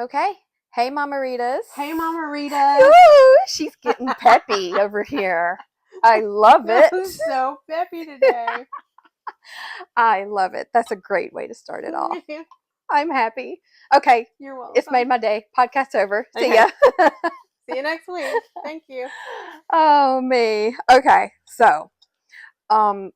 Okay. Hey, Mamaritas. Hey, Margaritas. Woo! She's getting peppy over here. I love it. I'm so peppy today. I love it. That's a great way to start it off. I'm happy. Okay. You're It's welcome. made my day. Podcast's over. See Okay. ya. See you next week. Thank you. Oh, me. Okay. So,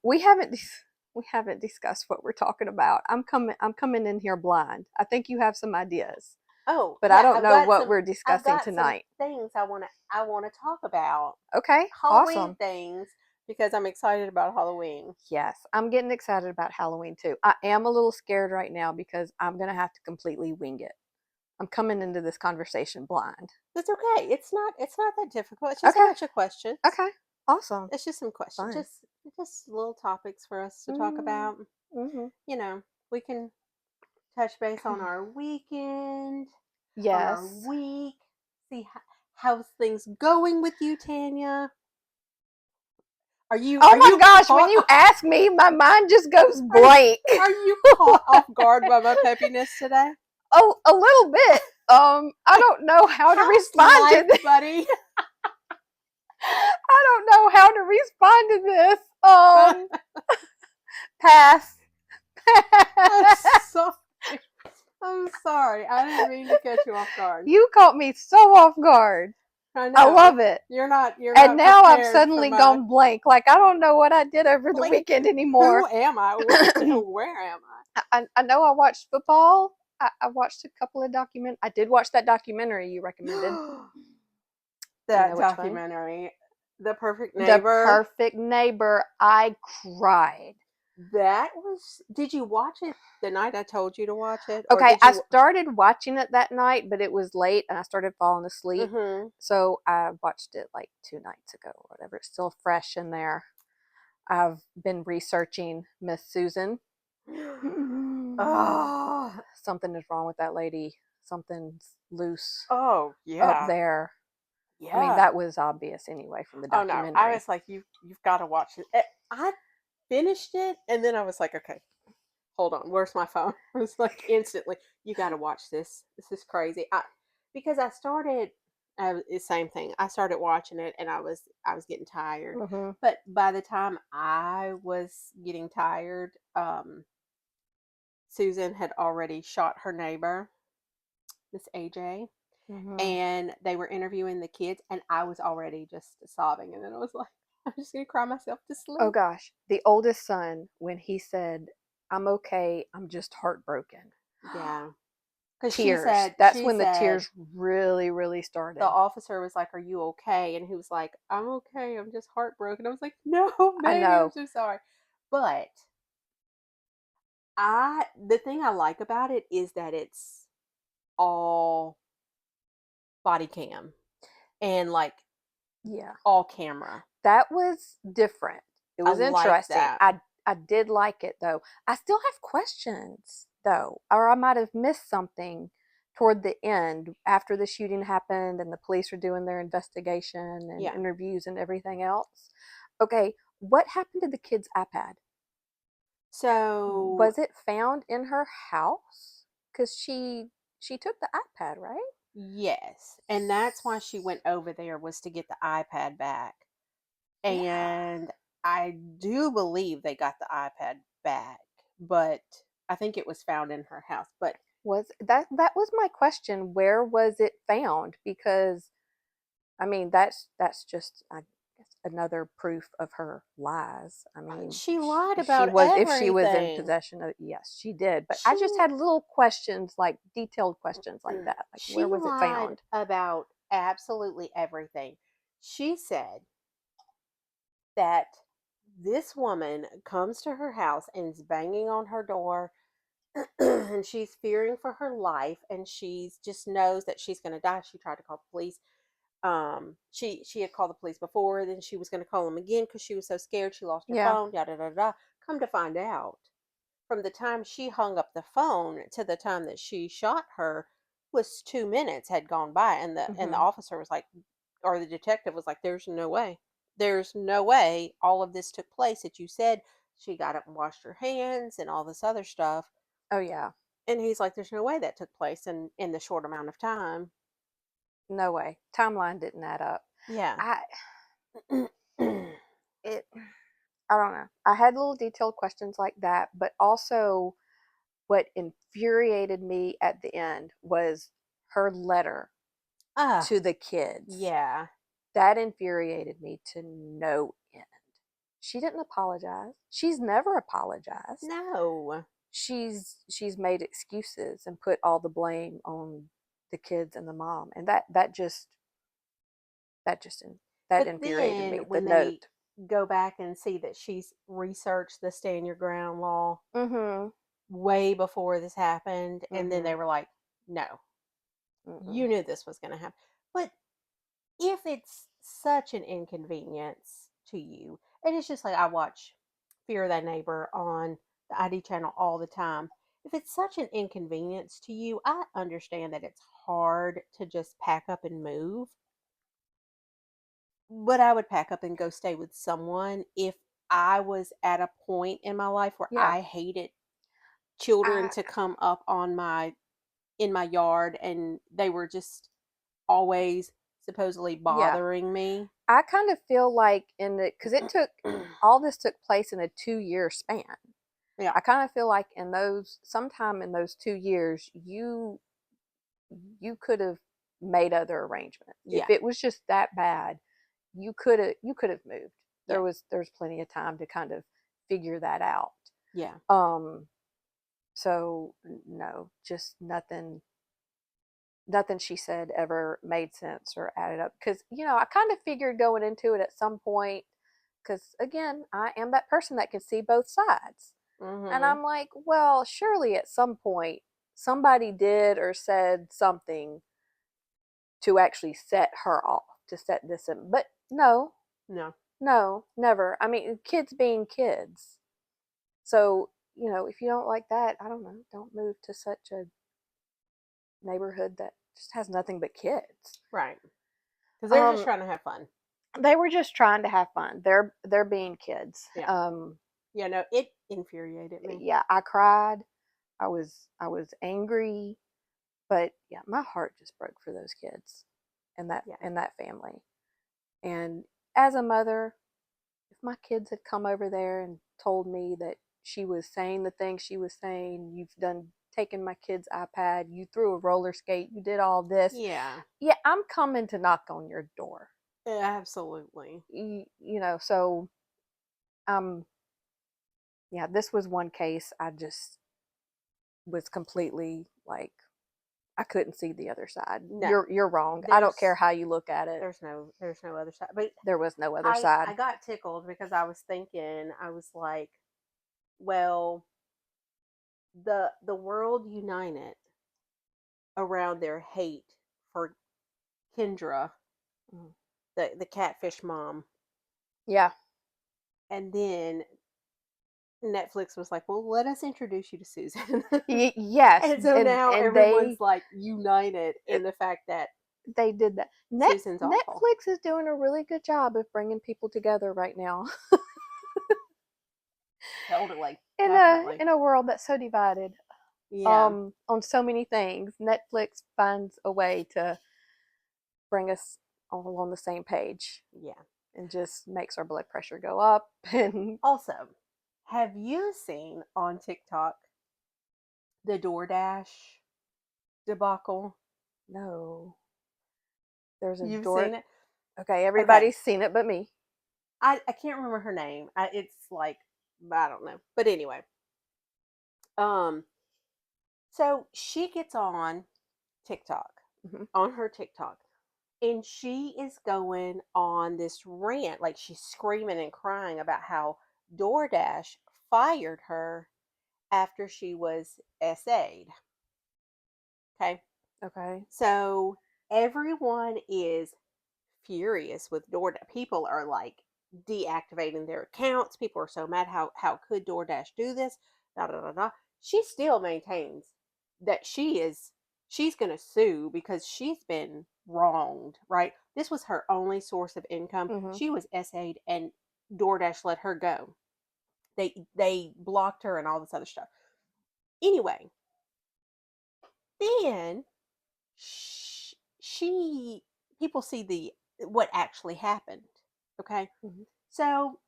we haven't discussed what we're talking about. I'm coming in here blind. I think you have some ideas, Oh, but I yeah, don't know what we're I've discussing got some tonight. things I want to talk about. Okay. Halloween Awesome. things because I'm excited about Halloween. Yes, I'm getting excited about Halloween too. I am a little scared right now because I'm going to have to completely wing it. I'm coming into this conversation blind. That's okay. It's not that difficult. It's just a Okay. bunch of questions. Okay. Awesome. It's just some questions. Fun. Just little topics for us to talk Mm-hmm. about. Mm-hmm. You know, we can touch base on our weekend, on our Yes. week, see how's things going with you, Tanya. Are you Oh are my you gosh, when caught you ask me, my mind just goes are you, blank. are you caught off guard by my peppiness today? Oh, a little bit. I don't know how to How's respond to life, this. buddy? I don't know how to respond to this. Pass. I'm sorry. I'm sorry. I didn't mean to catch you off guard. You caught me so off guard. I I know. love it. You're And not now I've prepared for suddenly my gone blank. Like, I don't know what I did over the like. weekend Who anymore. am I? Where am I? I know I watched football. I watched a couple of I did watch that documentary you recommended. Do you know That which one? documentary, The Perfect The Neighbor. Perfect Neighbor. I cried. That was. Did you watch it the night I told you to watch it, or Okay, did I you? started watching it that night, but it was late and I started falling asleep. Mm-hmm. So I watched it like 2 nights ago or whatever. It's still fresh in there. I've been researching Miss Susan. Oh, Something is wrong with that lady. Something's loose oh up yeah, there. I mean, yeah. that was obvious anyway from the Oh no, I documentary. was like, you've got to watch it. I finished it, and then I was like, okay, hold on, where's my phone? I was like, instantly, you got to watch this. This is crazy. Because I started, the same thing. I started watching it, and I was getting tired. Mm-hmm. But by the time I was getting tired, Susan had already shot her neighbor, Miss AJ, Mm-hmm. and they were interviewing the kids, and I was already just sobbing, and then I was like, I'm just gonna cry myself to Oh sleep. gosh, the oldest son, when he said, "I'm okay, I'm just heartbroken." Yeah, because she Tears. said That's she when the said tears really, really the started. officer was like, "Are you okay?" And he was like, "I'm okay. I'm just heartbroken." I was like, "No, I baby, I'm know. so sorry." But the thing I like about it is that it's all body cam and like Yeah. all camera. That was different. It I was like interesting. that. I did like it though. I still have questions though, or I might have missed something toward the end after the shooting happened and the police were doing their investigation and Yeah. interviews and everything else. Okay, what happened to the kid's iPad? So Was it found in her house? Cuz she took the iPad, right? yes, and that's why she went over there was to get the iPad back. Yeah. And I do believe they got the iPad back, but I think it was found in her house. But Was that was my question. Where was it found? Because I mean, that's just I guess another proof of her lies. I mean, she lied she about was if she was in everything. possession of yes, she did. But I She just had little questions, like detailed questions like that. Like she where was it lied found? about absolutely everything. She said that this woman comes to her house and is banging on her door and she's fearing for her life and she's just knows that she's going to die. She tried to call the police. She had called the police before, then she was going to call them again because she was so scared. She lost her Yeah. phone. Yada da da. Come to find out, from the time she hung up the phone to the time that she shot her was 2 minutes had gone by, and the Hmm. officer was like, or the detective was like, "There's no way. There's no way all of this took place that you said." She got up and washed her hands and all this other stuff. Oh yeah. And he's like, there's no way that took place in the short amount of time. No way. Timeline didn't add up. Yeah. I it I don't know. I had little detailed questions like that, but also what infuriated me at the end was her letter Ah, to the kids. yeah. That infuriated me to no end. She didn't apologize. She's never apologized. No. She's made excuses and put all the blame on the kids and the mom, and that just that But infuriated then me. The when they note. go back and see that she's researched the stand your ground law Mhm. way before this happened, and then they Mhm. were like, no, Mm-mm. you knew this was going to happen. But if it's such an inconvenience to you, and it's just like I watch Fear of Thy Neighbor on the ID channel all the time. If it's such an inconvenience to you, I understand that it's hard to just pack up and move. But I would pack up and go stay with someone if I was at a point in my life where Yeah. I hated children I to come up on my in my yard and they were just always supposedly yeah. bothering me. I kind of feel like in the because it took all this took place in a 2 year span. Yeah. I kind of feel like in those sometime in those 2 years, you could have made other arrangements. If Yeah. it was just that bad, you could have moved. Yeah. There's plenty of time to kind of figure that out. Yeah. Um, so no, just nothing she said ever made sense or added up. Because I kind of figured going into it at some point. Because again, I am that person that can see both sides. And Mhm. I'm like, well, surely at some point somebody did or said something to actually set her off, to set this in. But no, No. no, never. I mean, kids being kids. So, if you don't like that, I don't know, don't move to such a neighborhood that just has nothing but kids. Right. Cuz they're just Um, trying to have fun. they were just trying to have fun. They're being kids. Yeah. Yeah, no, it infuriated me. Yeah, I cried. I was angry, but yeah, my heart just broke for those kids and that Yeah. and that family. And as a mother, if my kids had come over there and told me that she was saying the things she was saying, you've done taken my kid's iPad, you threw a roller skate, you did all this, Yeah. yeah, I'm coming to knock on your door. Absolutely. So um yeah, this was one case I just was completely like I couldn't see the other side. No. You're wrong. I don't care There's how you look at it. there's no other side. But There was no other I side. got tickled because I was thinking, I was like, well, the world united around their hate for Kendra, Mm. the catfish mom. Yeah. And then Netflix was like, well, let us introduce you to Susan. Yes, And so and now and everyone's like united in the fact that they did that. Susan's awful. Netflix is doing a really good job of bringing people together right now Totally. in a Definitely. in a world that's so divided Yeah. on so many things. Netflix finds a way to bring us all on the same page Yeah. and just makes our blood pressure go up and Also, have you seen on TikTok the DoorDash debacle? no, there's a You've door. seen it? Okay, Okay. everybody's seen it but me. I can't remember her name. It's like, I don't know. But anyway, um, so she gets on TikTok, Hmm. on her TikTok, and she is going on this rant. Like she's screaming and crying about how DoorDash fired her after she was SA'd. Okay. Okay. So everyone is furious with DoorDash. People are like deactivating their accounts. People are so mad. How could DoorDash do this? Da da da da. She still maintains that she's going to sue because she's been wronged. Right? This was her only source of income. Hmm. She was SA'd and DoorDash let her go. They blocked her and all this other stuff. Anyway, Then she people see the what actually happened. Okay, Mm-hmm. so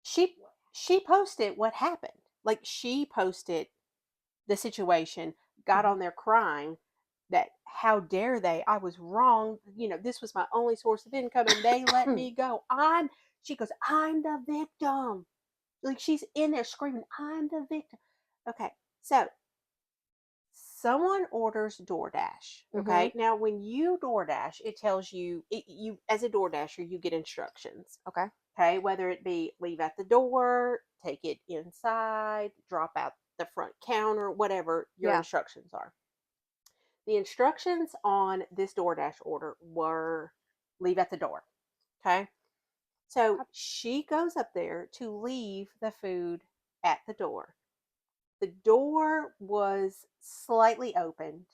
she she posted what happened. Like she posted the situation, got Mm-hmm. on there crying that how dare they? I was wrong. This was my only source of income and they let me go. She goes, I'm the victim. Like she's in there screaming, I'm the victim. Okay, so someone orders DoorDash. Mm-hmm. Okay, now when you DoorDash, it tells you, you as a DoorDasher, you get instructions. Okay. Okay, whether it be leave at the door, take it inside, drop out the front counter, whatever your Yeah. instructions are. The instructions on this DoorDash order were leave at the door. Okay, so Okay. she goes up there to leave the food at the door. The door was slightly opened.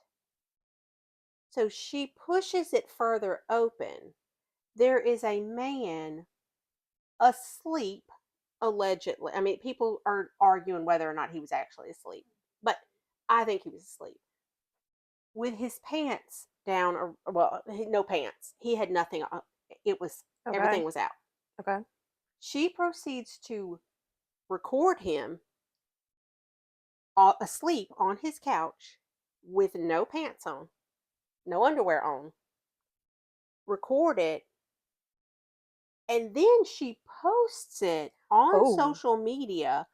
So she pushes it further open. There is a man asleep, allegedly. I mean, people are arguing whether or not he was actually asleep, but I think he was asleep with his pants down, or well, no pants. He had nothing on. It was Okay. everything was out. Okay. She proceeds to record him asleep on his couch with no pants on, no underwear on. Record it, and then she posts it on Oh. social media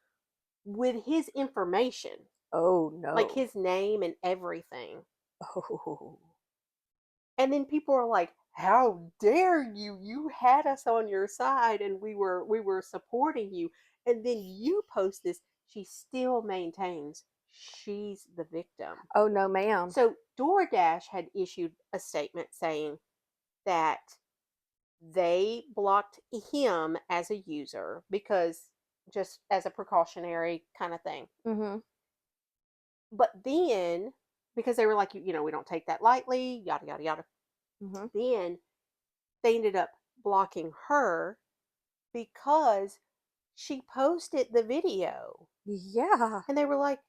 with his information, Oh like no. his name and everything. Oh. And then people are like, "How dare you? You had us on your side and we were supporting you. And then you post this." She still maintains she's the victim. Oh no, ma'am. So DoorDash had issued a statement saying that they blocked him as a user because just as a precautionary kind of thing. Mm-hmm. But then, because they were like, we don't take that lightly, yada, yada, yada. Mm-hmm. Then they ended up blocking her because she posted the video. Yeah. And they were like,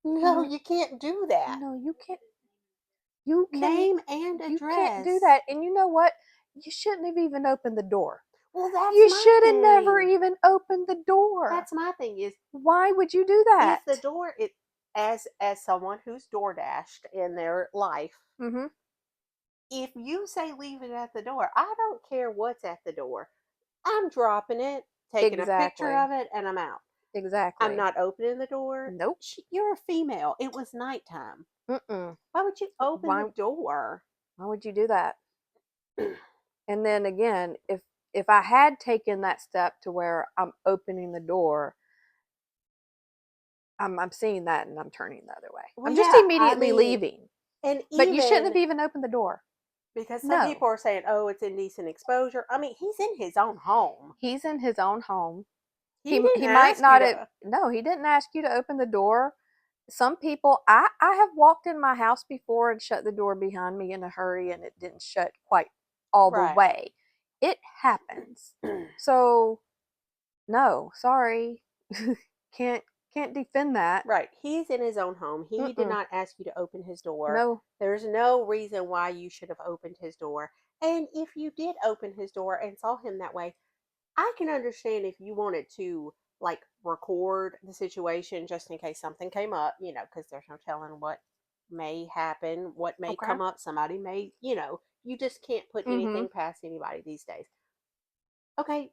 no, No. you can't do that. No, you can't. You can. Name and You can't do address. that. And you know what? You shouldn't have even opened the door. Well, that's You my should have never thing. even opened the door. That's my thing is Why would you do that? if the door it as someone who's door dashed in their life, Mm-hmm. if you say leave it at the door, I don't care what's at the door. I'm dropping it, taking a picture Exactly. of it, and I'm out. I'm Exactly. not opening the door. Nope. You're a female. It was nighttime. Mm-mm. Why would you open the Why? door? Why would you do that? And then again, if I had taken that step to where I'm opening the door, I'm seeing that and I'm turning the other way. Well, I'm just yeah, I immediately mean, leaving. and But you shouldn't have even even opened the door. because some No. people are saying, oh, it's indecent exposure. I mean, he's in his own home. He's in his own home. He He didn't might ask you not have, to. no, he didn't ask you to open the door. Some people, I have walked in my house before and shut the door behind me in a hurry and it didn't shut quite all the Right. way. It happens. So, no, sorry. can't can't defend that. Right. He's in his own home. He did Mm-mm. not ask you to open his door. No. There's no reason why you should have opened his door. And if you did open his door and saw him that way, I can understand if you wanted to like record the situation just in case something came up, because there's no telling what may happen, what may Okay. come up. Somebody may, you just can't put Mm-hmm. anything past anybody these days. Okay,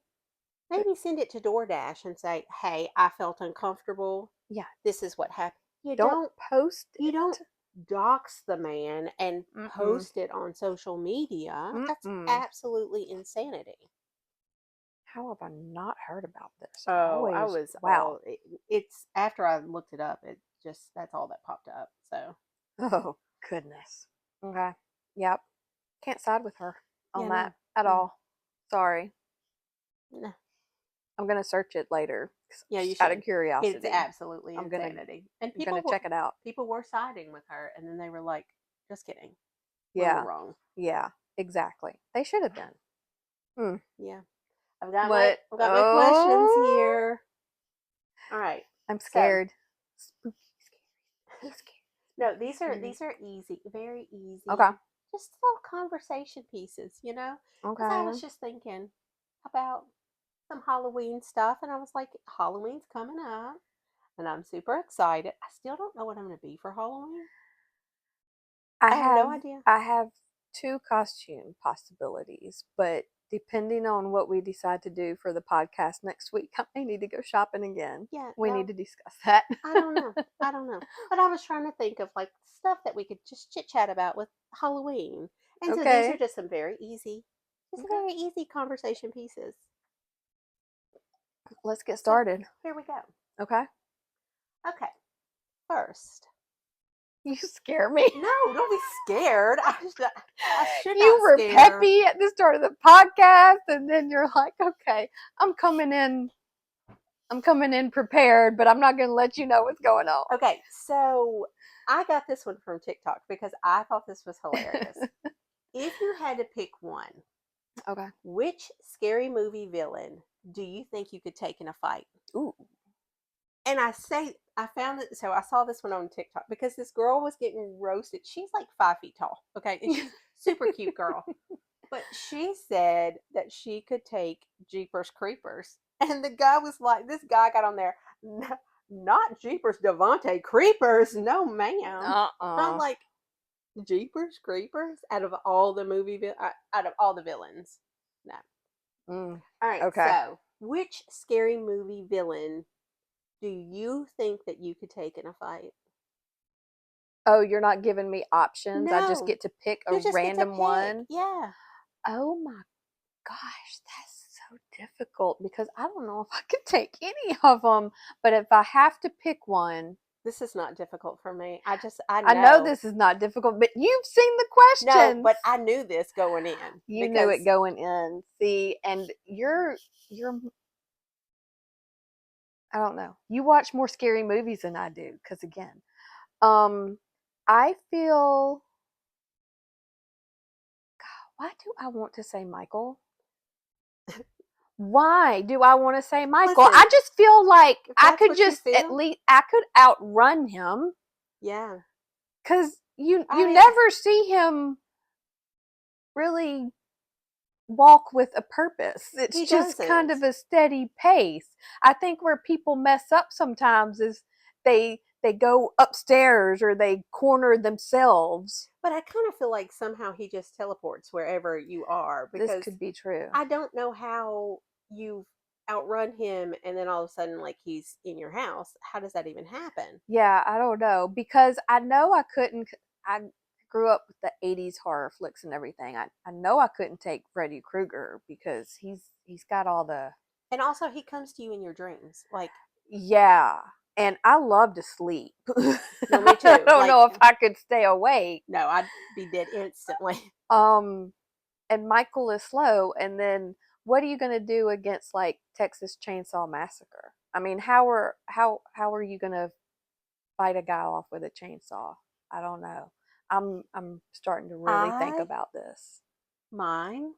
maybe send it to DoorDash and say, "Hey, I felt uncomfortable. Yeah. This is what happened." You Don't don't post you don't it. dox the man and Mm-mm. post it on social media. That's Mm-mm. absolutely insanity. How have I not heard about this? I Oh, I always, was wow. it's after I looked it up, it just that's all that popped up. So, Oh, goodness. Okay. Yep. Can't side with her yeah, on no. that at No. all. Sorry. No. I'm going to search it later Yeah, you just out of should. It's curiosity. absolutely I'm going to insanity. And I'm going to check it out. people were siding with her and then they were like, "Just kidding. We were Yeah. wrong." Yeah. Exactly. They should have been. Hmm. Yeah. What? I've got my questions Oh, here. All right. I'm So, scared. Spooky, scary, spooky, scary. No, these are easy, very Okay. easy. Just little conversation pieces, you know? Because I Okay. was just thinking about some Halloween stuff, and I was like, Halloween's coming up, and I'm super excited. I still don't know what I'm going to be for Halloween. I I have have no idea. I have two costume possibilities, but depending on what we decide to do for the podcast next week, I may need to go shopping again. Yeah, We need no, to discuss that. I don't know. I don't know. But I was trying to think of like stuff that we could just chit chat about with Halloween. And so these are Okay. just some just Okay. very easy conversation pieces. Let's get So started. here we go. Okay. Okay, first. You scare me. No, don't be scared. I should You not were scare. peppy at the start of the podcast, and then you're like, okay, I'm coming in. I'm coming in prepared, but I'm not going to let you know what's going on. Okay, so I got this one from TikTok because I thought this was hilarious. If you had to pick one, Okay. which scary movie villain do you think you could take in a fight? Ooh. And I found it. So I saw this one on TikTok because this girl was getting roasted. She's like 5 feet tall, okay, and she's super cute girl. But she said that she could take Jeepers Creepers, and the guy was like, this guy got on there, not Jeepers Devontae Creepers, no ma'am. I'm Uh-uh. like, Jeepers Creepers out of all the out of all the villains, no. Mm. All right, Okay. so which scary movie villain do you think that you could take in a fight? Oh, you're not giving me options. I just No, get to pick a you just get to random pick. one. Yeah, Oh my gosh, that's so difficult because I don't know if I could take any of them. But if I have to pick one, this is not difficult for me. I I know know. this is not difficult, but you've seen the No, questions. but I knew this going in You knew it because going in. See, and you're I don't know. You watch more scary movies than I do cuz again, um I feel why do I want to say Michael? Why do I want to say Michael? listen, I just feel like if I that's could what you just at feel, least I could outrun him yeah. cuz I you mean, never see him really walk with a purpose. It's he just kind of doesn't. a steady pace. I think where people mess up sometimes is they go upstairs or they corner themselves. But I kind of feel like somehow he just teleports wherever you are This because could be true. I don't know how you outrun him and then all of a sudden like he's in your house. How does that even happen? Yeah, I don't know because I know I couldn't. I grew up with the '80s horror flicks and everything. I know I couldn't take Freddy Krueger because he's got all the And also he comes to you in your dreams. Like, yeah, and I love to sleep. no, me I too. don't Like, know if I could stay awake. no, I'd be dead instantly. Um, and Michael is slow. And then what are you going to do against like Texas Chainsaw Massacre? I mean, how are you going to fight a guy off with a chainsaw? I don't know. I'm starting to really think I about this. Mine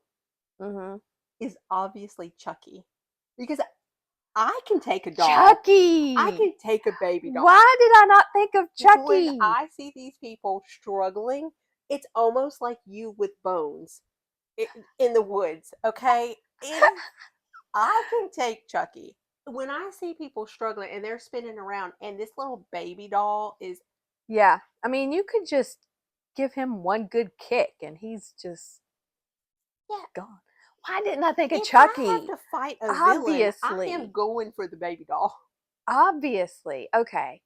Mm-hmm. is obviously Chucky because I can take a doll. I Chucky. can take a baby doll. Why did I not think of When Chucky? I see these people struggling, it's almost like you with bones in the woods, okay? I can take Chucky. When I see people struggling and they're spinning around and this little baby doll is, Yeah, I mean, you could just give him one good kick and he's just yeah, gone. Why didn't I think of if I Chucky? have to fight a villain, I am Obviously. going for the baby doll. Obviously. Okay.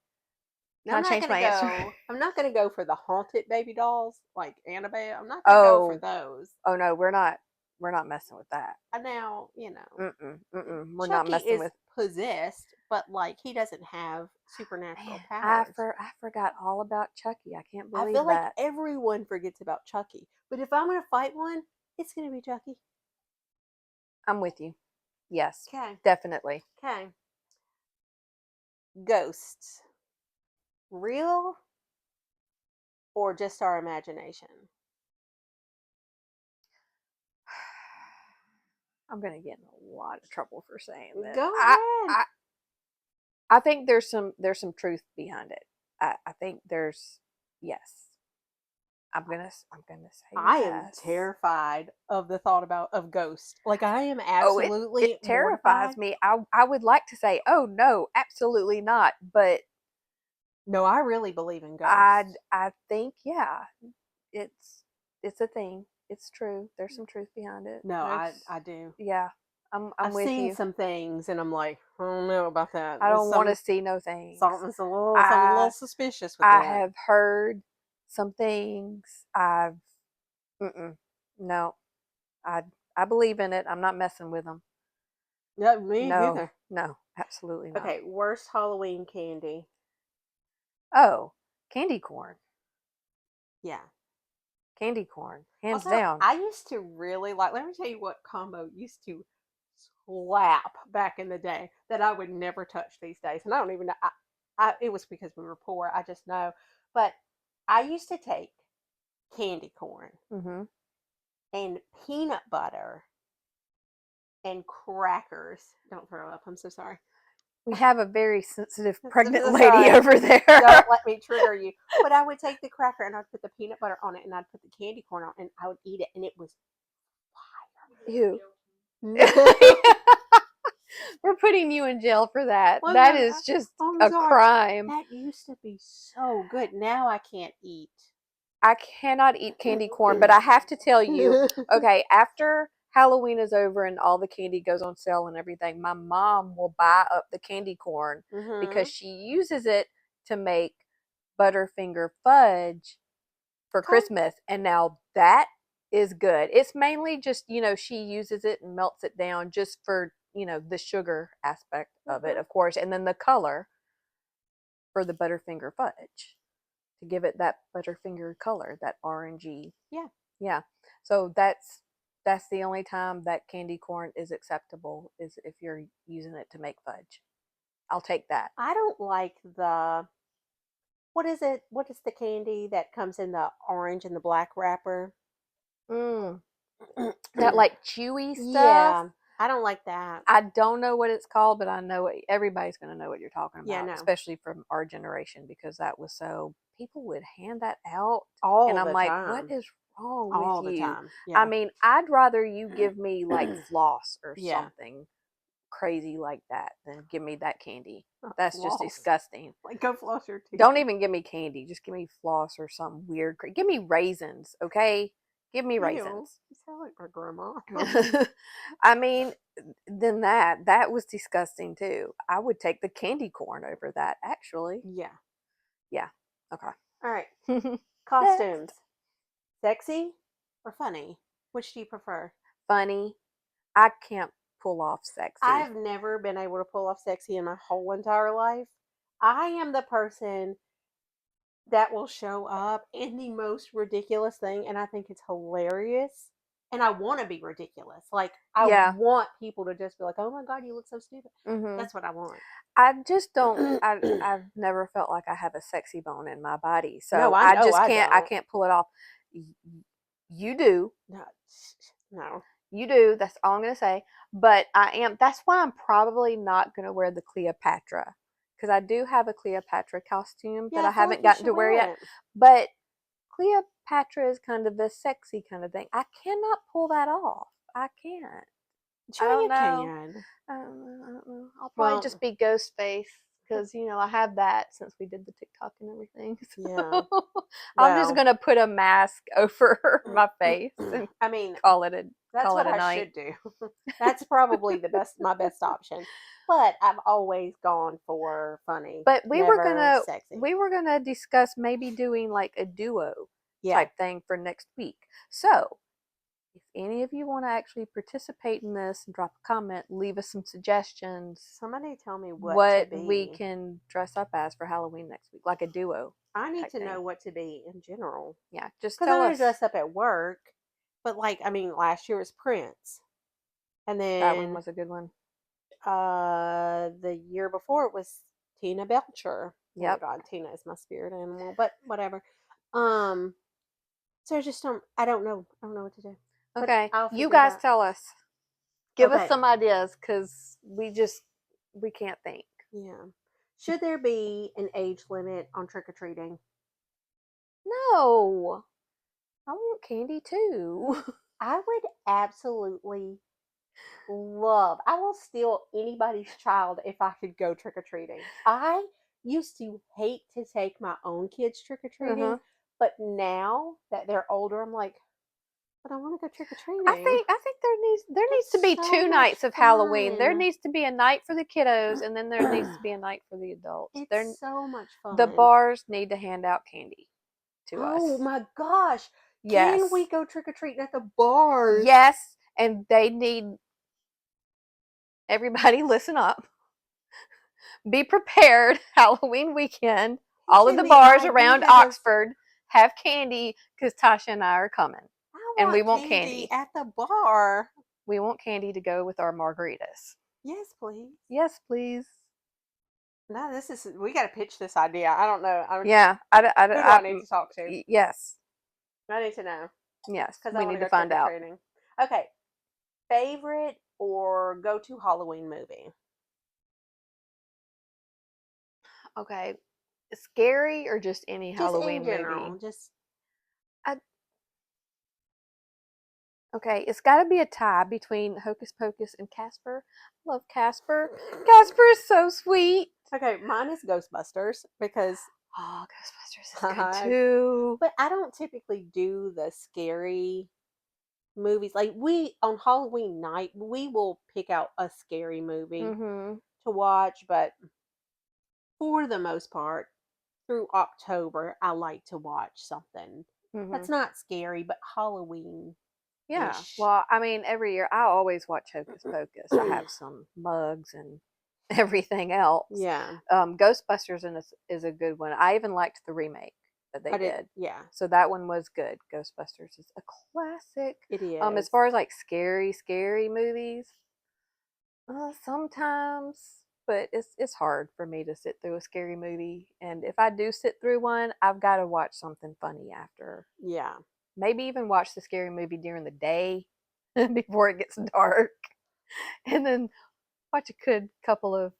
Now Can I change my answer? I'm not gonna go for the haunted baby dolls like Annabelle. I'm not gonna go for Oh, those. oh no, we're not messing with that. Now, Mm-mm, mm-mm. We're not Chucky messing is with. possessed, but like he doesn't have supernatural Man, powers. I forgot all about Chucky. I can't I believe feel like that. everyone forgets about Chucky. But if I'm gonna fight one, it's gonna be Chucky. I'm with you. Yes, Okay. definitely. Okay. Ghosts. Real or just our imagination? I'm gonna get in a lot of trouble for saying this. Go I ahead. I I think there's some truth behind it. I think there's. Yes. I'm gonna say I am yes. terrified of the thought of ghosts. Like I am Oh, it absolutely terrifies mortified. me. I would like to say, oh no, absolutely not, but No, I really believe in I ghosts. I think yeah, it's it's a thing. It's true. There's some truth behind it. No, There's I do. yeah. I'm I've with seen you. some things and I'm like, I don't know about that. I There's don't want to see no things. something a little I suspicious with I that. have heard some things. I've no. I I believe in it. I'm not messing with them. Yeah, me No, neither. no, absolutely not. Okay, worst Halloween candy. Oh, candy corn. Yeah. Candy corn, hands Also, down. I used to really like, let me tell you what combo used to slap back in the day that I would never touch these days. And I don't even know. It was because we were poor. I just know. But I used to take candy corn Hmm. and peanut butter and crackers. Don't throw up. I'm so sorry. We have a very sensitive I'm pregnant so lady sorry. over Don't there. let me trigger you. But I would take the cracker and I'd put the peanut butter on it and I'd put the candy corn on it and I would eat it and it was Ew. fire. We're putting you in jail for that. I'm That so, is just I'm a sorry. crime. That used to be so good. Now I can't eat. I cannot eat candy corn, but I have to tell you, okay, after Halloween is over and all the candy goes on sale and everything, my mom will buy up the candy corn because Mm-hmm. she uses it to make Butterfinger fudge for Okay. Christmas. And now that is good. It's mainly just, she uses it and melts it down just for, the sugar aspect of it, Mm-hmm. of course, and then the color for the Butterfinger fudge to give it that Butterfinger color, that orangey. Yeah. Yeah. So that's the only time that candy corn is acceptable is if you're using it to make fudge. I'll take that. I don't like the, what is it? What is the candy that comes in the orange and the black wrapper? Mm, that like chewy stuff. Yeah. I don't like that. I don't know what it's called, but I know everybody's going to know what you're talking Yeah, about, no. especially from our generation, because that was so people would hand that out. And All I'm the like, what time. is wrong with All the you? time. I Yeah. mean, I'd rather you give me like floss or Yeah. something crazy like that than give me that candy. Not That's just floss. disgusting. Like go floss your teeth. Don't even give me candy. Just give me floss or something weird. Give me raisins, okay? Give me Ew. raisins. You sound like my grandma. I mean, then that was disgusting too. I would take the candy corn over that, actually. Yeah. Yeah. Okay. All right. Next. Costumes. Sexy or funny? Which do you prefer? Funny. I can't pull off sexy. I've never been able to pull off sexy in my whole entire life. I am the person that will show up in the most ridiculous thing, and I think it's hilarious. And I want to be ridiculous. Like, I Yeah. want people to just be like, oh my God, you look so stupid. Mhm. That's what I want. I just don't. I've never felt like I have a sexy bone in my body, No, so I I know just I can't. I don't. can't pull it off. You do. No. No. You do. That's all I'm gonna say. But I am. That's why I'm probably not gonna wear the Cleopatra because I do have a Cleopatra costume that Yeah, I I feel like haven't you gotten should to wear yet. wear it. But Cleopatra is kind of the sexy kind of thing. I cannot pull that off. I can't. I Sure, don't you know. can. I don't know. I'll probably Well, just be ghost face because I have that since we did the TikTok and everything. yeah. So I'm just Well, gonna put a mask over my face and I mean, call it a that's call it what a I night. should do. That's probably my best option. But I've always gone for funny, But never sexy. we were gonna discuss maybe doing like a duo Yeah. type thing for next week. So if any of you want to actually participate in this and drop a comment, leave us some suggestions Somebody tell me what to what we be. can dress up as for Halloween next week, like a duo I need type to thing. know what to be in general. Yeah, just Because I'm tell going to us. dress up at work. But, like, I mean, last year was Prince. And That one then was a good one. the year before it was Tina Belcher. Oh my Yep. God, Tina is my spirit animal. But whatever. Um, So I don't know. I don't know what to do. But Okay, I'll you figure it guys out. tell us. Give us Okay. some ideas because we can't think. Yeah. Should there be an age limit on trick or treating? No, I want candy too. I would absolutely love. I will steal anybody's child if I could go trick or treating. I used to hate to take my own kids trick or treating, Uh-huh. but now that they're older, I'm like, but I want to go trick or I treating. think I think there needs to It's be so two much nights of Halloween. There fun. needs to be a night for the kiddos, and then there needs to be a night for the adults. It's so much The fun. bars need to hand out candy to Oh us. my gosh. Can we Yes. go trick or treating at the bars? Yes, and they need everybody listen up. Be prepared. Halloween weekend. He All of gave the me bars around ideas. Oxford have candy because Tasha and I are coming, I and we want want candy candy. at the bar. We want candy to go with our margaritas. Yes, please. Yes, please. No, this is, we got to pitch this idea. I don't know. Yeah, Who do I need to talk to? yes, I need to know yes. because I We want need to to go trick find or out. treating. Okay. Favorite or go to Halloween movie? Okay, scary or just any Just in Halloween movie? general. Just, I, okay, it's got to be a tie between Hocus Pocus and Casper. I love Casper. Casper is so sweet. okay, mine is Ghostbusters because Oh, Ghostbusters is good I, too. but I don't typically do the scary movies. Like we on Halloween night, we will pick out a scary movie Mhm. to watch, but for the most part, through October, I like to watch something that's Mhm. not scary but Halloween Yeah. ish. Well, I mean, every year I always watch Hocus Pocus. I have some mugs and everything else. Yeah, Ghostbusters is a good one. I even liked the remake that they I did. did. Yeah, So that one was good. Ghostbusters is a classic. it As is. far as like scary movies, sometimes, but it's hard for me to sit through a scary movie. And if I do sit through one, I've got to watch something funny after. Yeah. Maybe even watch the scary movie during the day before it gets dark, and then watch a good couple of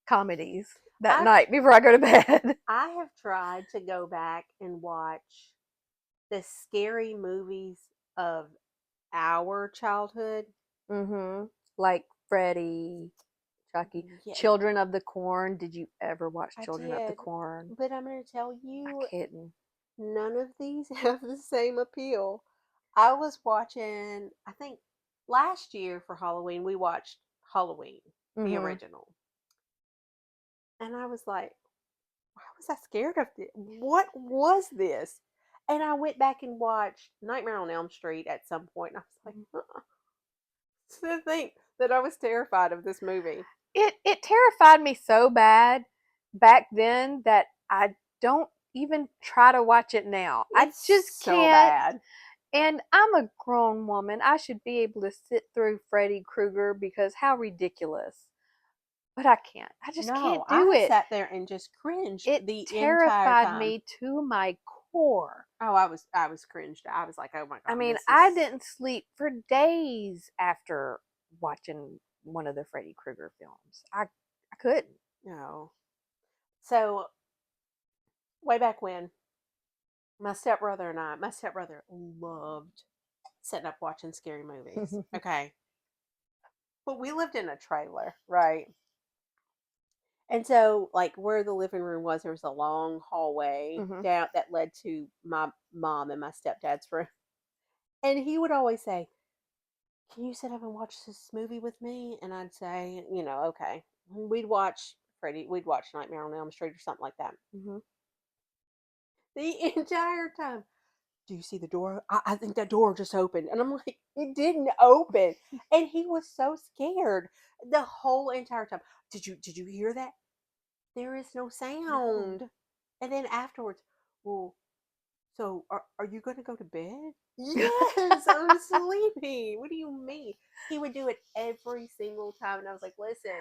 comedies that I've night before I go to bed. I have tried to go back and watch the scary movies of our childhood. Mm-hmm. Like Freddy, Chucky, Yeah, Children of the Corn. Did you ever watch I Children of the did. Corn? But I'm going to tell I you, couldn't. none of these have the same appeal. I was watching, I think last year for Halloween, we watched Halloween, the Mm-hmm. original. And I was like, why was I scared of this? What was this? And I went back and watched Nightmare on Elm Street at some point, and I was like, to think that I was terrified of this movie. It terrified me so bad back then that I don't even try to watch it now. I It's just so can't. bad. And I'm a grown woman. I should be able to sit through Freddy Krueger because how ridiculous. But I can't. I just No, can't I do have it. sat there and just cringed It the entire terrified time. me to my core. Oh, I was cringed. I was like, oh my I god, mean, this is I didn't sleep for days after watching one of the Freddy Krueger films. I couldn't. no. So way back when, my stepbrother loved sitting up watching scary movies. Okay, but we lived in a trailer, right? And so, like where the living room was, there was a long hallway Hmm. down that led to my mom and my stepdad's room. And he would always say, "Can you sit up and watch this movie with me?" And I'd say, okay. We'd watch Freddy. We'd watch Nightmare on Elm Street or something like that. Hmm. The entire time, do you see the door? I think that door just opened. And I'm like, it didn't open. And he was so scared the whole entire time. Did you hear that? There is no No. sound. And then afterwards, well, so are you gonna go to bed? Yes, I'm sleepy. What do you mean? He would do it every single time. And I was like, listen,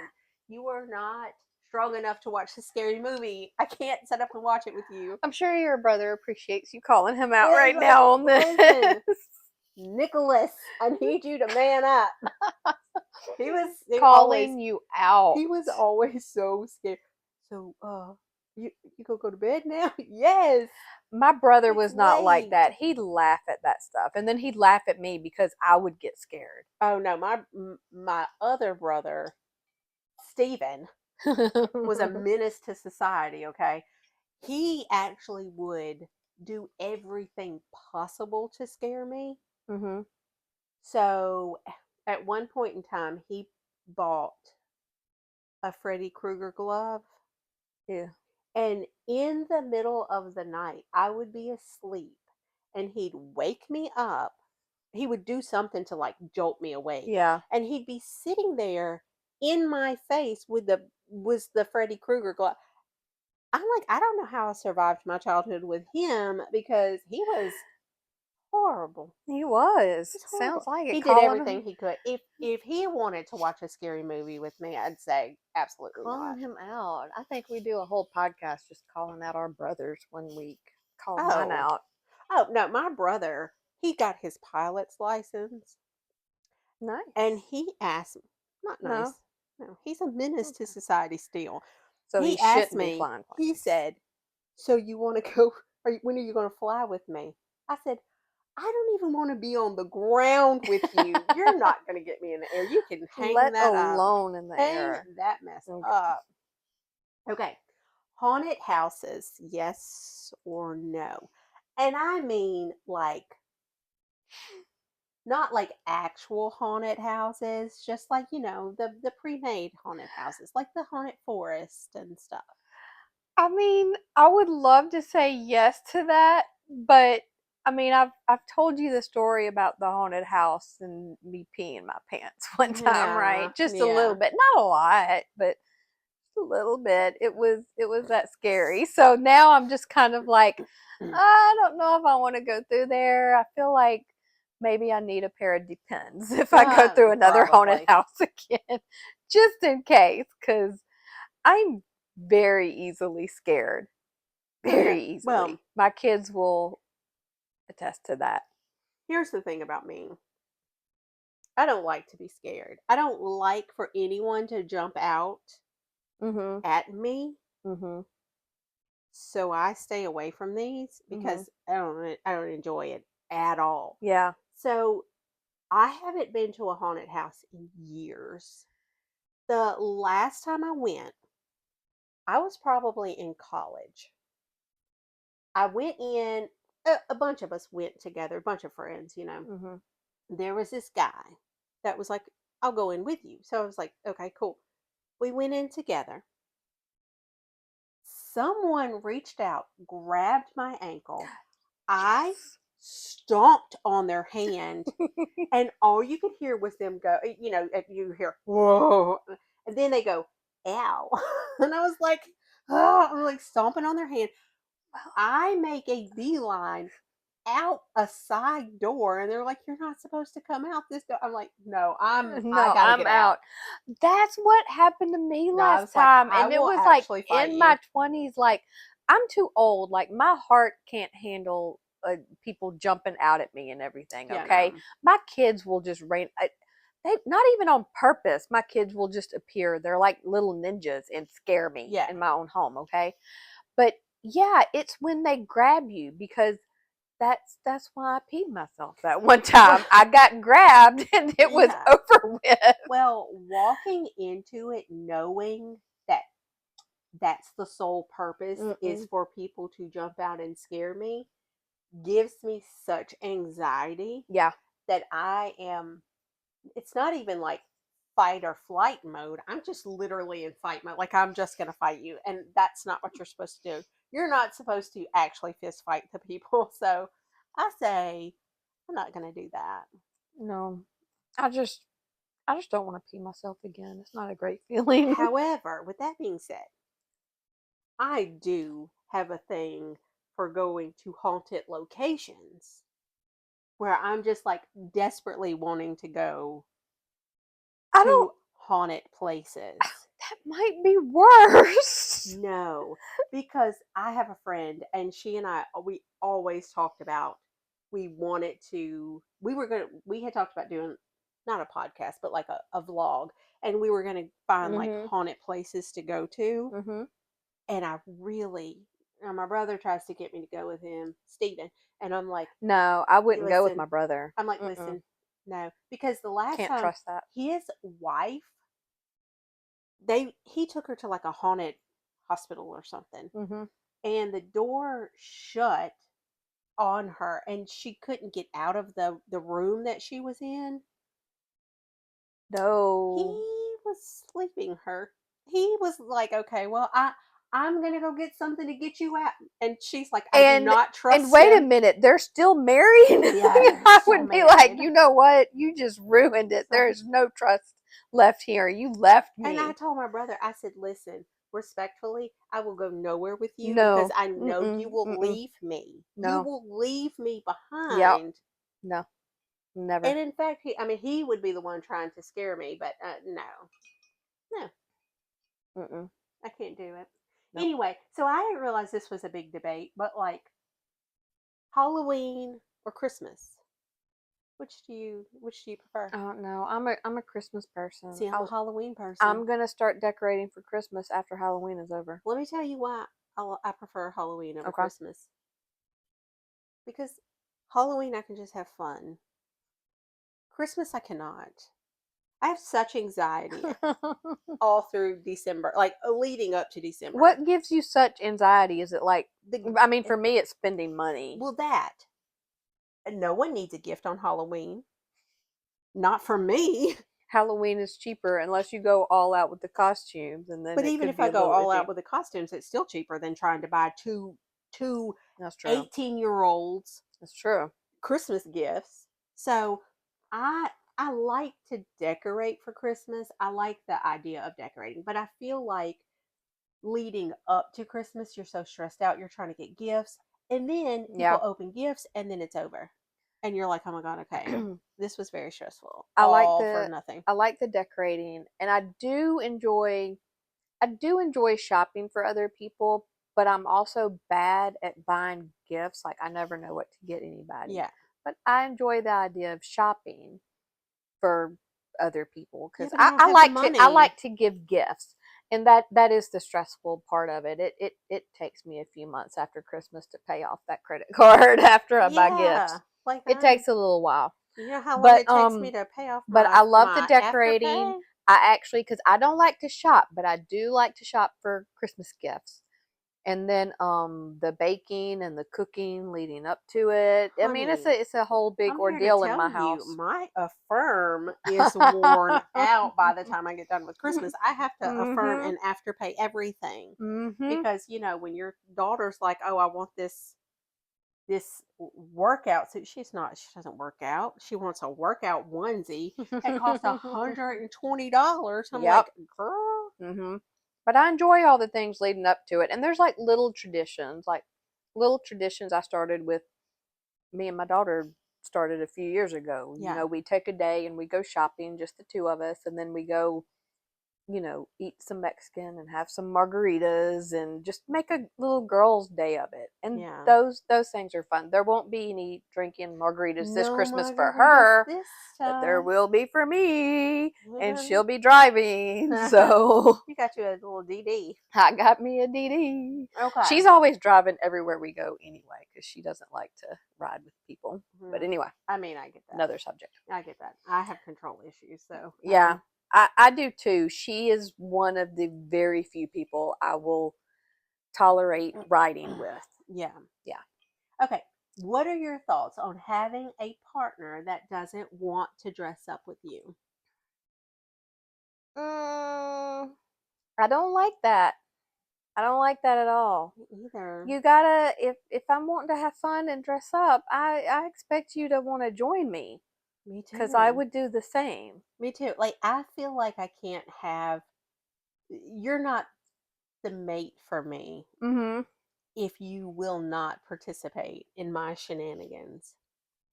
you are not strong enough to watch this scary movie. I can't sit up and watch it with you. I'm sure your brother appreciates you calling him out It's right like, now on this. listen, Nicholas, I need you to man up. He was Calling you out. he was always so scared. So, You go to bed now? Yes. My brother It's was not like late. that. He'd laugh at that stuff, and then he'd laugh at me because I would get scared. Oh no, my other brother, Stephen, was a menace to society, okay? He actually would do everything possible to scare me. Mhm. So at one point in time, he bought a Freddy Krueger glove. Yeah. And in the middle of the night, I would be asleep and he'd wake me up. He would do something to like jolt me awake. Yeah. And he'd be sitting there in my face with the Freddy Krueger glove. I'm like, I don't know how I survived my childhood with him because he was horrible. He was. It's Sounds horrible. like it. He did Calling him everything he could. If he wanted to watch a scary movie with me, I'd say absolutely calling not. him out. I think we do a whole podcast just calling out our brothers one week. Called mine Oh, out. oh no, my brother, he got his pilot's license, and Nice. he asked me, not No. nice, no, he's a menace to Okay. society still. So he He asked shouldn't be me, flying he planes. said, "So you want to go? When are you going to fly with me?" I said, "I don't even want to be on the ground with you. You're not going to get me in the air. You can hang Let that up, alone in the hang air. that mess Okay. up." Okay. Haunted houses, yes or no? And I mean like not like actual haunted houses, just like, the pre-made haunted houses, like the haunted forest and stuff. I mean, I would love to say yes to that, but I mean, I've told you the story about the haunted house and me peeing my pants one time, Yeah, right? Just a little yeah. bit, not a lot, but a little bit. It was that scary. So now I'm just kind of like, I don't know if I want to go through there. I feel like maybe I need a pair of Depends if I go through another haunted Probably. house again, just in case, because I'm very easily scared. Oh yeah. Very easily. Well, My kids will attest to that. here's the thing about me. I don't like to be scared. I don't like for anyone to jump out Mhm. at me. Mhm. So I stay away from these Mhm. because I don't enjoy it at all. Yeah. So I haven't been to a haunted house in years. The last time I went, I was probably in college. I went in, a bunch of us went together, a bunch of friends. Mhm. There was this guy that was like, I'll go in with you. So I was like, okay, cool. We went in together. Someone reached out, grabbed my ankle. I Yes. stomped on their hand, and all you could hear was them go, you hear, whoa. And then they go, ow. And I was like, oh, I'm like stomping on their hand. Well, I make a beeline out a side door, and they're like, "You're not supposed to come out this door." I'm like, "No, I no, gotta I'm get out." out. That's what happened to me No, I last was like, time. "I And it will was like actually fight in my you." 20s, like, I'm too old. Like, my heart can't handle people jumping out at me and everything, Yeah, okay? no. My kids will just rain. They, not even on purpose, my kids will just appear. They're like little ninjas and scare me Yeah. in my own home, okay? But yeah, it's when they grab you because that's why I peed myself that one Well, time. I got grabbed and it was yeah. over with. Well, walking into it knowing that that's the sole purpose is Mm-mm. for people to jump out and scare me gives me such anxiety Yeah. that I am it's not even like fight or flight mode. I'm just literally in fight mode. Like I'm just gonna fight you. And that's not what you're supposed to do. You're not supposed to actually fist fight the people. So I say I'm not gonna do that. No. I just I just don't want to pee myself again. It's not a great feeling. However, with that being said, I do have a thing for going to haunted locations where I'm just like desperately wanting to go I don't to haunted places. that might be worse. No, because I have a friend and she and we always talked about we had talked about doing not a podcast, but like a vlog, and we were gonna find like Mhm. haunted places to go to. Mhm. And I really, my brother tries to get me to go with him, Steven. And I'm like, No, I hey, wouldn't go with listen, my brother. I'm like, Mm-mm. listen, no. Because the last Can't time trust that. his wife, he took her to like a haunted hospital or something. Mm-hmm. And the door shut on her and she couldn't get out of the room that she was in. He No. was sleeping her. He was like, okay, well, I'm gonna go get something to get you out. And she's like, I do And not and trust wait a him. minute, they're still married? Yeah, they're I still would be like, married. you know what? You just ruined it. So, There is no trust left here. You left and I me. told my brother, I said, listen, respectfully, I will go nowhere with you because No. I know you Mm-mm. will Mm-mm. leave me. You No. will leave me Yep. behind. No. Never. And in fact, he would be the one trying to scare me, but no, no, Mm-mm. I can't do it. Nope. Anyway, so I didn't realize this was a big debate, but like Halloween or Christmas, which do you prefer? I don't know. I'm a Christmas person. See, I'm a Halloween person. I'm gonna start decorating for Christmas after Halloween is over. Let me tell you why I prefer Halloween over Okay. Christmas. Because Halloween I can just have fun. Christmas I cannot. I have such anxiety all through December, like leading up to December. What gives you such anxiety? Is it like, The I mean, for me, it's spending money. well that no one needs a gift on Halloween. Not for me. Halloween is cheaper unless you go all out with the costumes, and then But it even could if be I a go little all out iffy. with the costumes, it's still cheaper than trying to buy two That's true. 18-year-olds That's true. Christmas gifts. So I like to decorate for Christmas. I like the idea of decorating, but I feel like leading up to Christmas, you're so stressed out, you're trying to get gifts, and then people Yeah. open gifts and then it's over. And you're like, "Oh my god, okay. This was very stressful. I like All for the nothing." I like the decorating, and I do enjoy shopping for other people, but I'm also bad at buying gifts. Like I never know what to get anybody. Yeah. But I enjoy the idea of shopping for other people Yeah, because but I I, don't I have the like to I money. like to give gifts, and that is the stressful part of it. It takes me a few months after Christmas to pay off that credit card after I buy Yeah. gifts. Like It takes a little while, you know how long but it takes me to pay off but I love the my decorating. afterpay? I actually, because I don't like to shop, but I do like to shop for Christmas gifts. And then the baking and the cooking leading up to it. I mean, it's Honey, a whole big I'm here to ordeal in tell my you house. my affirm is worn out by the time I get done with Christmas. I have to affirm Mhm. and afterpay everything Mhm. because when your daughter's like, "Oh, I want this workout suit," she doesn't work out. She wants a workout onesie. It costs $120. I'm Yep. like, girl, But I enjoy all the things leading up to it, and there's like little traditions I started with. Me and my daughter started a few years ago. yeah. We take a day and we go shopping, just the two of us, and then we go eat some Mexican and have some margaritas and just make a little girls' day of it. And Yeah. those things are fun. There won't be any drinking margaritas this No Christmas for margaritas her, this but there time. will be for me, and Mhm. she'll be driving. So You got you a little DD. I got me a DD. Okay. She's always driving everywhere we go anyway because she doesn't like to ride with people. But Yeah. anyway, I mean, I get that. another subject. I get that. I have control issues, so Yeah, I do too. She is one of the very few people I will tolerate riding with. yeah. Yeah. Okay. What are your thoughts on having a partner that doesn't want to dress up with you? Mm, I don't like that. I don't like that at all. Me either. You gotta, if I'm wanting to have fun and dress up, I expect you to want to join me Me because I too. would do the same. Me too. Like I feel like I can't have you're not the mate for me Mm-hmm. if you will not participate in my shenanigans.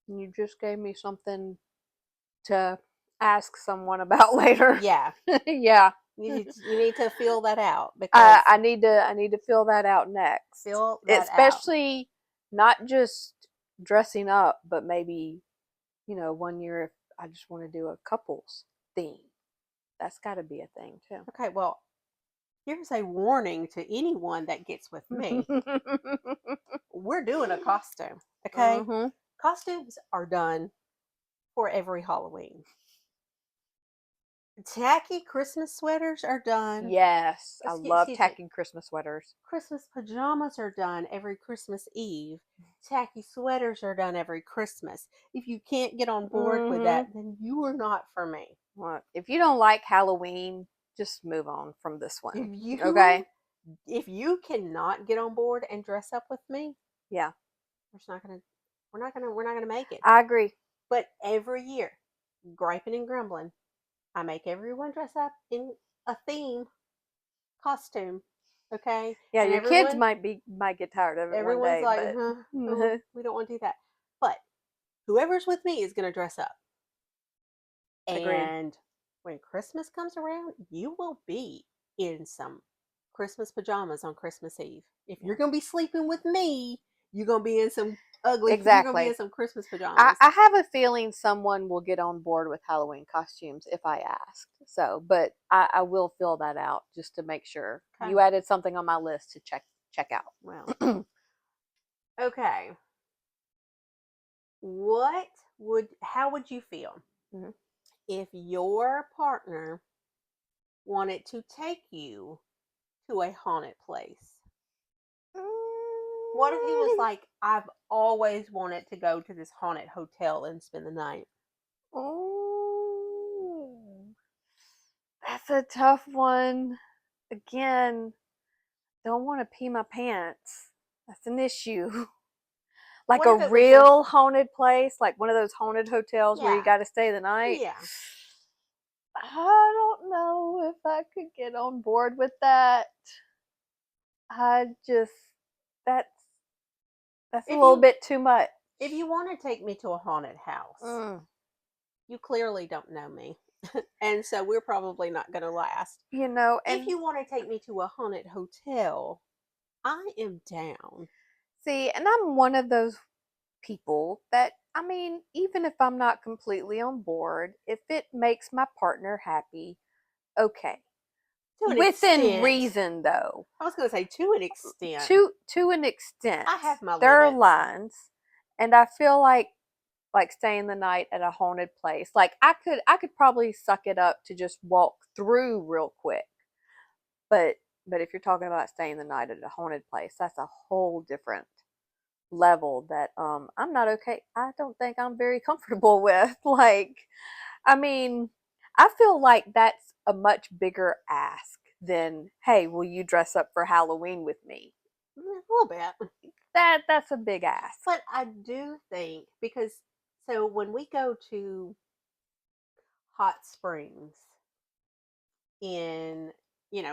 You just gave me something to ask someone about later. Yeah. Yeah. You need to feel that out I, because I need to I need to fill that out next. feel that out. Especially not just dressing up, but maybe, one year if I just want to do a couples theme. That's got to be a thing too. Okay, well, here's a warning to anyone that gets with me. We're doing a costume, okay? Mm-hmm. Costumes are done for every Halloween. Tacky Christmas sweaters are done. Yes, I love Excuse me. tacky Christmas sweaters. Christmas pajamas are done every Christmas Eve. Tacky sweaters are done every Christmas. If you can't get on board with Mm-hmm. that, then you are not for me. Well, if you don't like Halloween, just move on from this If one. you Okay? if you cannot get on board and dress up with me, Yeah, we're just not gonna we're not gonna make it. I agree. But every year, griping and grumbling, I make everyone dress up in a theme costume. Okay? Yeah, And your kids might get tired of it one everyone's day, like, but huh, oh, we don't want to do that. But whoever's with me is gonna dress up. agreed. And when Christmas comes around, you will be in some Christmas pajamas on Christmas Eve. If you're Yeah, going to be sleeping with me, you're going to be in exactly. some Christmas I, pajamas. I have a feeling someone will get on board with Halloween costumes if I ask. So, but I will fill that out just to make sure. Okay. You added something on my list to check Well, out. okay. How would you feel Mhm. if your partner wanted to take you to a haunted place? What if he was like, I've always wanted to go to this haunted hotel and spend the night? Oh, that's a tough one. Again, don't want to pee my pants. That's an issue. Like What a if it was just, real haunted place, like one of those haunted hotels where you yeah, got to stay the night. yeah. I don't know if I could get on board with that. I just that's that's a If little you bit too much. if you want to take me to a haunted house, Mm. you clearly don't know me. And so we're probably not going to last. If And you want to take me to a haunted hotel, I am down. see, and I'm one of those people that I mean, even if I'm not completely on board, if it makes my partner happy, okay. To an Within extent. reason though. I was going to say to an extent. To an extent. I have my There are limits. lines, and I feel like staying the night at a haunted place. Like I could probably suck it up to just walk through real quick. But but if you're talking about staying the night at a haunted place, that's a whole different level that I'm not okay. I don't think I'm very comfortable with. Like I mean, I feel like that's a much bigger ask than, "Hey, will you dress up for Halloween with me?" A little bit. That's a big ask. But I do think, because so when we go to hot springs in,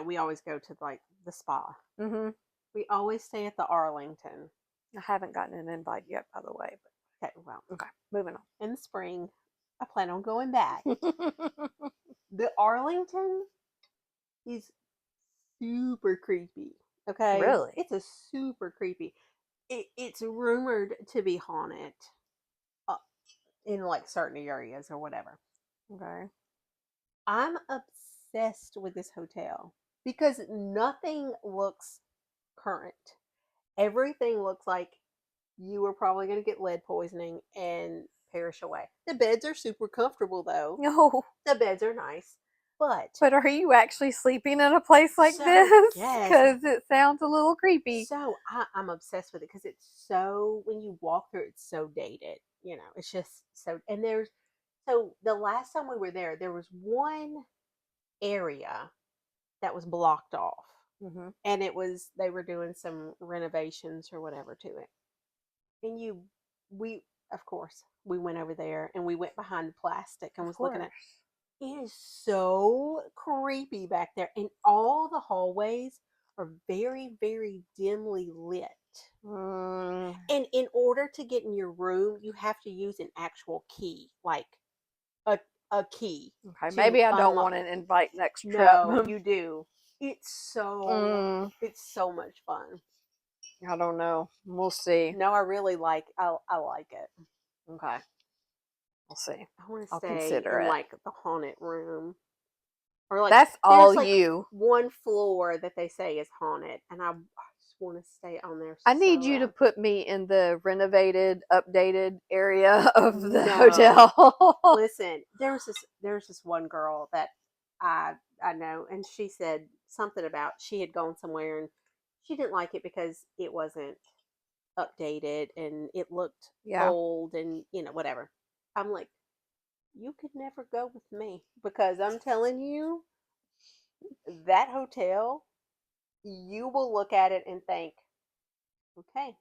we always go to like the spa. Mhm. We always stay at the Arlington. I haven't gotten an invite yet, by the way. Okay, well, But okay, moving in the spring, I plan on going back. on. The Arlington is super creepy. Okay, Really? it's a super creepy. It's rumored to be haunted uh, in like certain areas or whatever. Okay. I'm obsessed with this hotel because nothing looks current. Everything looks like you are probably going to get lead poisoning and perish away. The beds are super comfortable though. No. The beds are nice. But But are you actually sleeping in a place like so, this? yes. Because it sounds a little creepy. So I'm obsessed with it because it's so, when you walk through, it's so dated. It's just so, and so the last time we were there, there was one area that was blocked off. Hmm. And they were doing some renovations or whatever to it. And of course, we went over there and we went behind the plastic and Of was looking course. at. It is so creepy back there, and all the hallways are very, very dimly lit. Mm, And in order to get in your room, you have to use an actual key, like a a key okay, to maybe I don't unlock. want an invite next trip. No, you do. Mm, It's so much fun. I don't know. We'll see. No, I like it. Okay, we'll see. I want to I'll stay consider in it. like the haunted room. Or like That's all there's like you. one floor that they say is haunted, and I just want to stay on there I need so you to bad. put me in the renovated, updated area of the No, hotel. listen, there's this one girl that I know, and she said something about she had gone somewhere and she didn't like it because it wasn't updated and it looked Yeah. old and whatever. I'm like, you could never go with me because I'm telling you, that hotel, you will look at it and think, okay,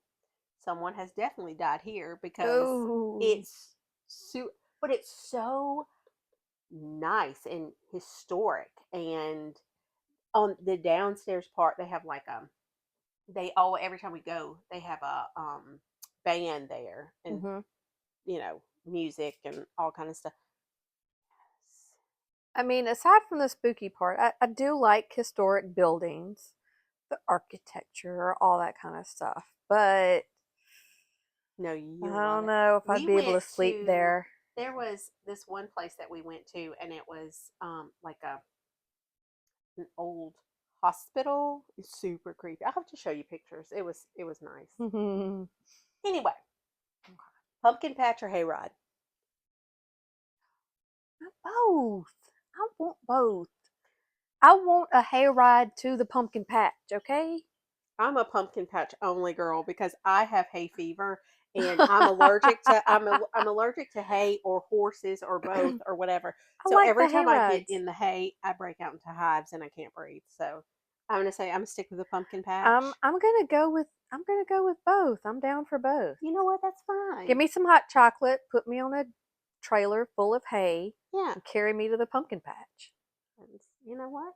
someone has definitely died here because Oh. it's but it's so nice and historic. And on the downstairs part, they have like they all every time we go, they have a band there and Hmm. music and all kind of stuff. I mean, aside from the spooky part, I do like historic buildings, the architecture, all that kind of stuff. But No, I you'll love don't it. know if I'd We be able went to sleep to there. There was this one place that we went to, and it was like an old hospital. It's super creepy. I'll have to show you pictures. It was nice. Both. Anyway, pumpkin patch or hayride? I want both. I want a hayride to the pumpkin patch, okay? I'm a pumpkin patch only girl because I have hay fever and I'm allergic to hay or horses or both or whatever. I So like the every time I get hayrides. in the hay, I break out into hives and I can't breathe. So I'm gonna say I'm gonna stick with the pumpkin I'm patch. I'm gonna go with I'm gonna go with both. I'm down for both. You know what? That's Give fine. me some hot chocolate, put me on a trailer full of hay, Yeah. and carry me to the pumpkin patch. And you know what?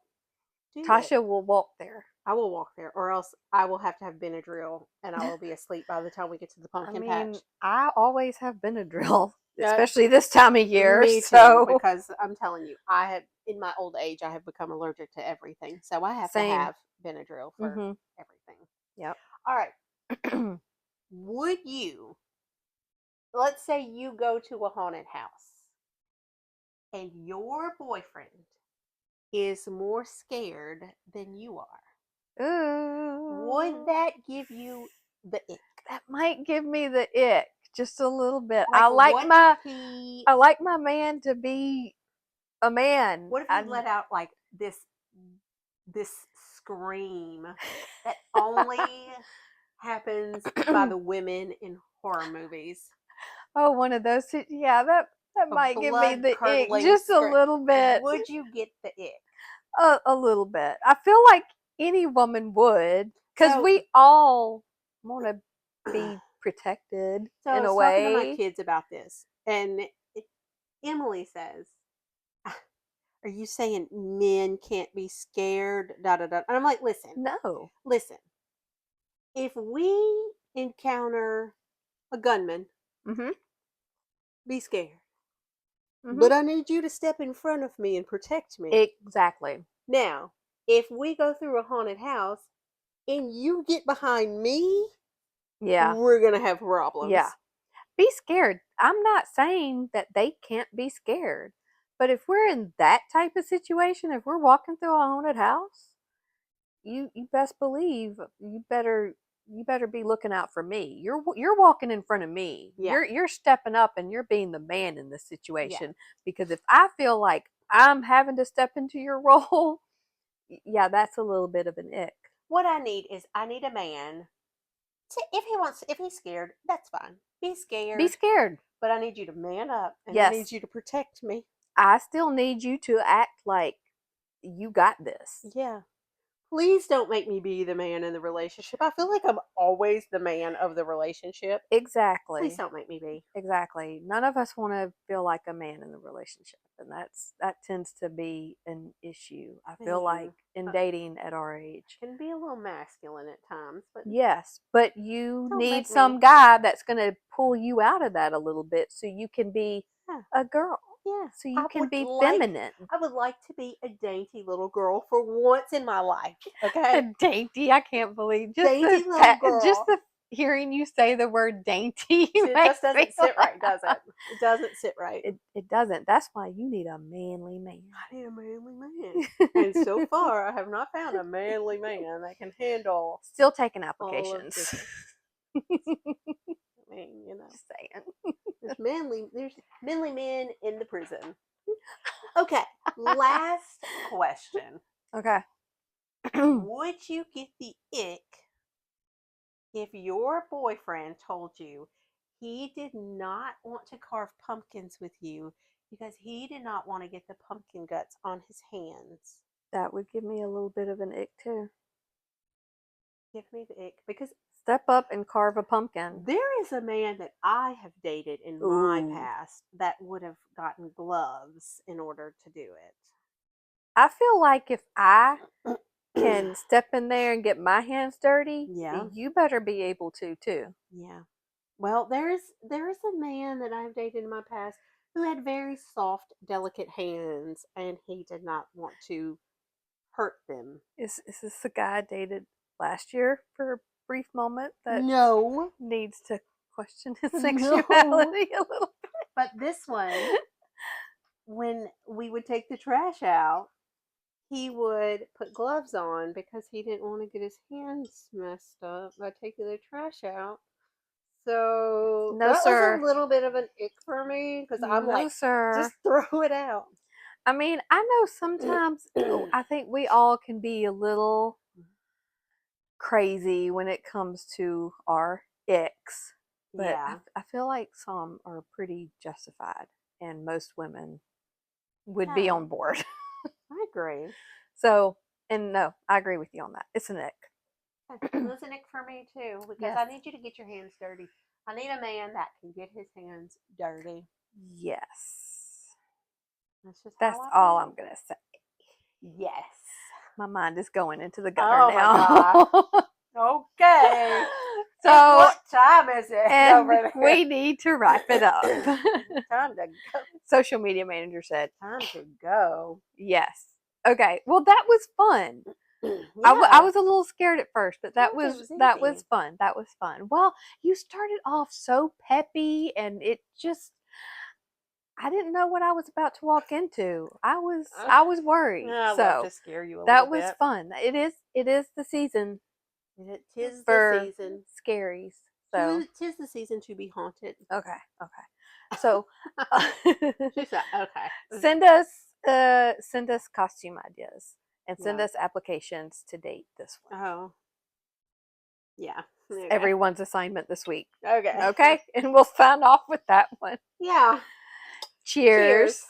Do it. Tasha will walk there. I will walk there, or else I will have to have Benadryl and I will be asleep by the time we get to the I pumpkin mean, patch. I always have Benadryl, Uh, especially this time of year. Me too, So because I'm telling you, I have in my old age I have become allergic to everything. So I have to same. have Benadryl for Mhm. everything. Yep. All right. Would you, let's say you go to a haunted house and your boyfriend is more scared than you are. Would Ooh. that give you the ick? That might give me the ick just a little bit. Like I like my man to be a man. what if he let out like this scream that only happens by the women in horror movies? Oh, one of those. Yeah, that A might give me blood the ick curdling just a scream. little bit. Would you get the ick? A little bit. I feel like any woman would, because So we all want to be protected So I in a was talking to my way. kids about this, and Emily says, "Are you saying men can't be scared?" Da da da. And I'm like, "Listen, No. listen. If we encounter a gunman, Mhm. be scared. Mhm. But I need you to step in front of me and protect me. Exactly. Now, if we go through a haunted house and you get behind me, Yeah. we're gonna have Yeah. problems." Be scared. I'm not saying that they can't be scared. But if we're in that type of situation, if we're walking through a haunted house, you best believe you better be looking out for me. You're walking in front of me. Yeah, You're stepping up and you're being the man in this yeah. situation, because if I feel like I'm having to step into your role, yeah, that's a little bit of an ick. What I need a man if he's scared, that's fine. Be Be scared, scared. but I need you to man up and I need Yes. you to protect me. I still need you to act like you got this. Yeah. Please don't make me be the man in the relationship. I feel like I'm always the man of the relationship. Please Exactly. don't make me be. Exactly. None of us want to feel like a man in the relationship, and that tends to be an issue. I feel like Man, in dating at our age. can be a little masculine at times, but Yes, but you don't need make me. some guy that's going to pull you out of that a little bit so you can be Yeah, a girl. yeah. So you can be feminine. I would like to be a dainty little girl for once in my life. A Okay, dainty, I can't believe dainty little just girl. the hearing you say the word dainty It just makes me doesn't sit right, laugh. does it? It doesn't sit right. It doesn't. That's why you need a manly man. I need a manly man. And so far, I have not found a manly man that can handle Still taking all of applications. this. I mean, Just saying. there's manly men in the prison. Okay, last question. Okay. Would you get the ick if your boyfriend told you he did not want to carve pumpkins with you because he did not want to get the pumpkin guts on his hands? That would give me a little bit of an ick too. Give me the ick because Step up and carve a pumpkin. there is a man that I have dated in my Ooh. past that would have gotten gloves in order to do I feel like if I it. can step in there and get my hands dirty, Yeah. you better be able to too. Yeah. Well, there is a man that I've dated in my past who had very soft, delicate hands, and he did not want to hurt them. Is this the guy I dated last year for a brief moment that No, needs to question his no. sexuality a little bit? But this one, when we would take the trash out, he would put gloves on because he didn't want to get his hands messed up by taking the trash out. So No, that was a sir. little bit of an ick for me because I'm No, like, sir. just throw it out. I mean, I know sometimes I think we all can be a little crazy when it comes to our icks, but Yeah, I feel like some are pretty justified, and most women would be yeah, on board. I agree. So, and no, I agree with you on that. It's an It ick. was an ick for me too because Yes. I need you to get your hands dirty. I need a man that can get his hands dirty. Yes. That's just That's how I all I'm feel. going to say. Yes. My mind is going into the gutter Oh my now. gosh. Okay. And So, what time is it and over there? we need to wrap it up. Time to go. Social media manager said, Time to go. yes. Okay. Well, that was fun. I Yeah. was a little scared at first, but It was that was easy. fun. That was fun. Well, you started off so peppy, and it just I didn't know what I was about to walk into. I was worried. I love So to scare you a little that was bit. fun. It is the season Tis the for season. scaries. So Tis the season to be haunted. okay. So She said, okay. send us costume ideas and send Yeah. us applications to date this one. Oh, yeah. Okay. Everyone's assignment this week. Okay. Okay? And we'll sign off with that one. Yeah. Cheers. Cheers.